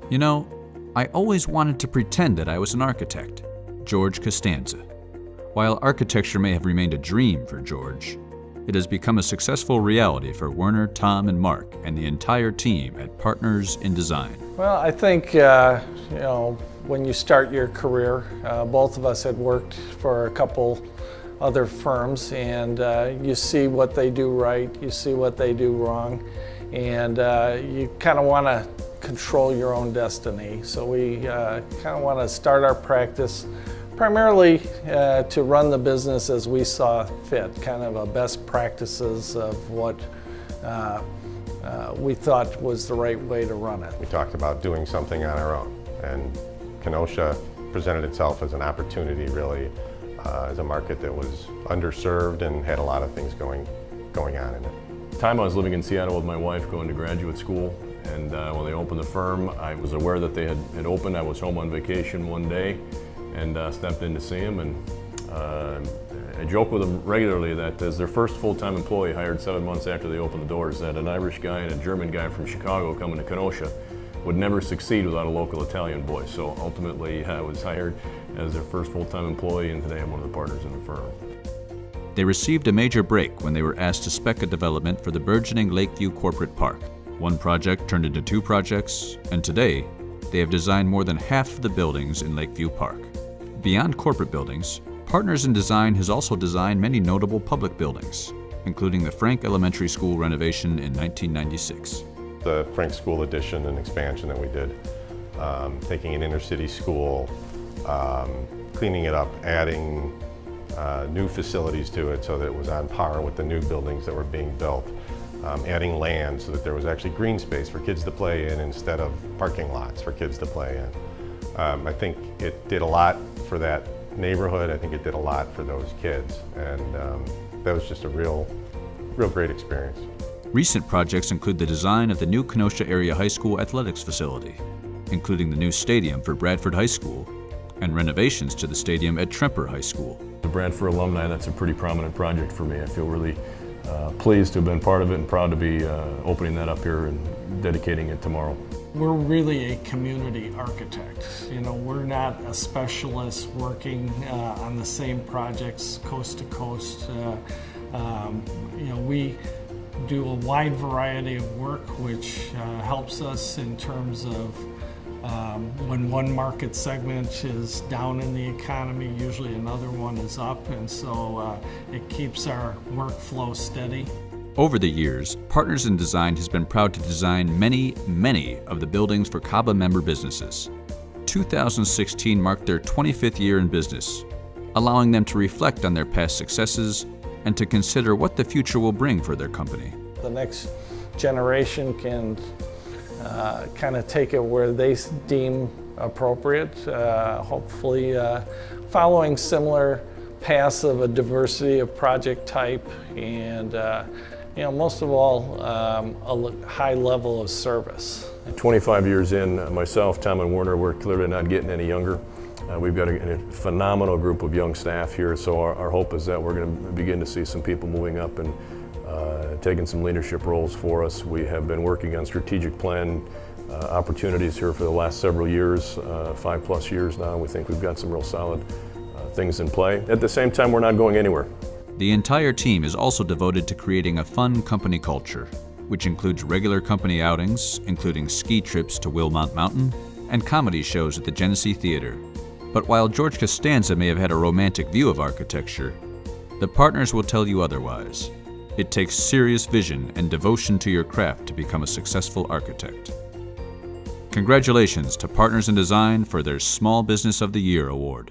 You know, I always wanted to pretend that I was an architect. George Costanza. While architecture may have remained a dream for George, it has become a successful reality for Werner, Tom, and Mark, and the entire team at Partners in Design. Well, I think, when you start your career, both of us had worked for a couple other firms, and you see what they do right, you see what they do wrong, and you kind of want to control your own destiny. So we kind of want to start our practice primarily to run the business as we saw fit, kind of a best practices of what we thought was the right way to run it. We talked about doing something on our own, and Kenosha presented itself as an opportunity, really, as a market that was underserved and had a lot of things going on in it. At the time I was living in Seattle with my wife, going to graduate school, and when they opened the firm, I was aware that they had opened. I was home on vacation one day and stepped in to see them, and I joke with them regularly that as their first full-time employee, hired 7 months after they opened the doors, that an Irish guy and a German guy from Chicago coming to Kenosha would never succeed without a local Italian boy. So ultimately I was hired as their first full-time employee, and today I'm one of the partners in the firm. They received a major break when they were asked to spec a development for the burgeoning Lakeview Corporate Park. One project turned into 2 projects, and today they have designed more than half of the buildings in Lakeview Park. Beyond corporate buildings, Partners in Design has also designed many notable public buildings, including the Frank Elementary School renovation in 1996. The Frank School addition and expansion that we did, taking an inner city school, cleaning it up, adding new facilities to it so that it was on par with the new buildings that were being built, adding land so that there was actually green space for kids to play in instead of parking lots for kids to play in. I think it did a lot for that neighborhood. I think it did a lot for those kids, and that was just a real great experience. Recent projects include the design of the new Kenosha Area High School athletics facility, including the new stadium for Bradford High School, and renovations to the stadium at Tremper High School. The Bradford alumni, that's a pretty prominent project for me. I feel really pleased to have been part of it and proud to be opening that up here and dedicating it tomorrow. We're really a community architect. We're not a specialist working on the same projects coast to coast. We do a wide variety of work, which helps us in terms of when one market segment is down in the economy, usually another one is up, and so it keeps our workflow steady. Over the years, Partners in Design has been proud to design many of the buildings for CABA member businesses. 2016 marked their 25th year in business, allowing them to reflect on their past successes and to consider what the future will bring for their company. The next generation can kind of take it where they deem appropriate, hopefully following similar paths of a diversity of project type, and most of all, a high level of service. 25 years in, myself, Tom, and Werner, we're clearly not getting any younger. We've got a phenomenal group of young staff here, so our hope is that we're going to begin to see some people moving up and taking some leadership roles for us. We have been working on strategic plan opportunities here for the last several years, 5+ years now. We think we've got some real solid things in play. At the same time, we're not going anywhere. The entire team is also devoted to creating a fun company culture, which includes regular company outings, including ski trips to Wilmot Mountain and comedy shows at the Genesee Theater. But while George Costanza may have had a romantic view of architecture, the partners will tell you otherwise. It takes serious vision and devotion to your craft to become a successful architect. Congratulations to Partners in Design for their Small Business of the Year award.